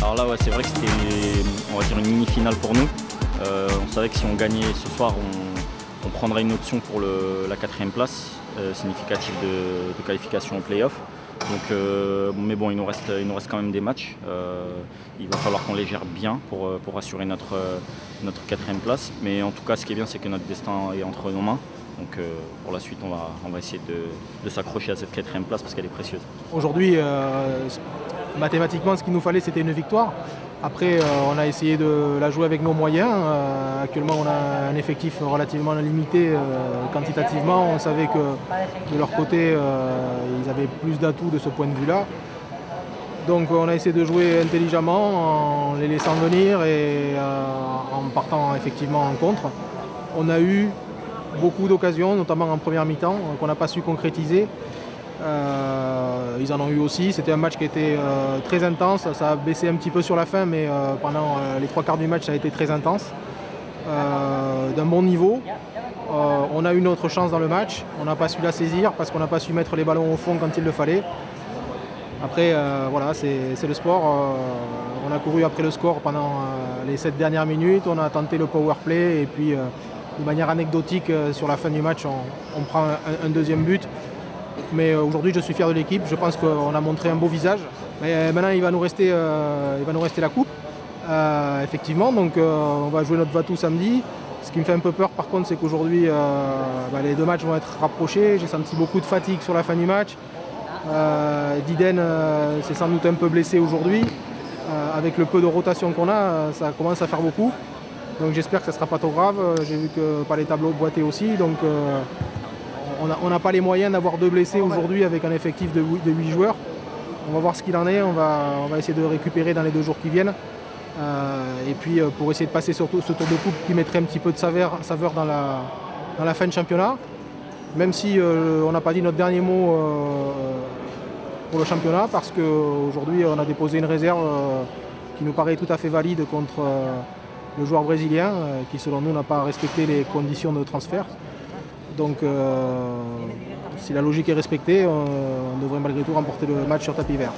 Alors là, ouais, c'est vrai que c'était, on va dire, une mini-finale pour nous. On savait que si on gagnait ce soir, on prendrait une option pour la 4e place, significative de qualification au play-off. Donc, mais bon, il nous reste quand même des matchs. Il va falloir qu'on les gère bien pour assurer notre 4e place. Mais en tout cas, ce qui est bien, c'est que notre destin est entre nos mains. Donc pour la suite, on va essayer de s'accrocher à cette 4e place parce qu'elle est précieuse. Aujourd'hui, mathématiquement, ce qu'il nous fallait, c'était une victoire. Après, on a essayé de la jouer avec nos moyens. Actuellement, on a un effectif relativement limité quantitativement. On savait que de leur côté, ils avaient plus d'atouts de ce point de vue-là. Donc on a essayé de jouer intelligemment, en les laissant venir et en partant effectivement en contre. On a eu beaucoup d'occasions, notamment en première mi-temps, qu'on n'a pas su concrétiser. Ils en ont eu aussi. C'était un match qui était très intense. Ça a baissé un petit peu sur la fin, mais pendant les 3/4 du match, ça a été très intense. D'un bon niveau. On a eu notre chance dans le match. On n'a pas su la saisir parce qu'on n'a pas su mettre les ballons au fond quand il le fallait. Après, voilà, c'est le sport. On a couru après le score pendant les 7 dernières minutes, on a tenté le power play et puis de manière anecdotique, sur la fin du match, on prend un deuxième but. Mais aujourd'hui, je suis fier de l'équipe. Je pense qu'on a montré un beau visage. Mais maintenant, il va nous rester la coupe, effectivement. Donc, on va jouer notre Vatou samedi. Ce qui me fait un peu peur, par contre, c'est qu'aujourd'hui, les 2 matchs vont être rapprochés. J'ai senti beaucoup de fatigue sur la fin du match. Diden s'est sans doute un peu blessé aujourd'hui. Avec le peu de rotation qu'on a, ça commence à faire beaucoup. Donc j'espère que ça ne sera pas trop grave. J'ai vu que pas les tableaux boitaient aussi. Donc on n'a pas les moyens d'avoir 2 blessés aujourd'hui avec un effectif de 8 joueurs. On va voir ce qu'il en est. On va essayer de récupérer dans les 2 jours qui viennent. Et puis pour essayer de passer surtout ce tour de coupe qui mettrait un petit peu de saveur dans la fin de championnat. Même si on n'a pas dit notre dernier mot pour le championnat, parce qu'aujourd'hui on a déposé une réserve qui nous paraît tout à fait valide contre le joueur brésilien qui selon nous n'a pas respecté les conditions de transfert. Donc si la logique est respectée, on devrait malgré tout remporter le match sur tapis vert.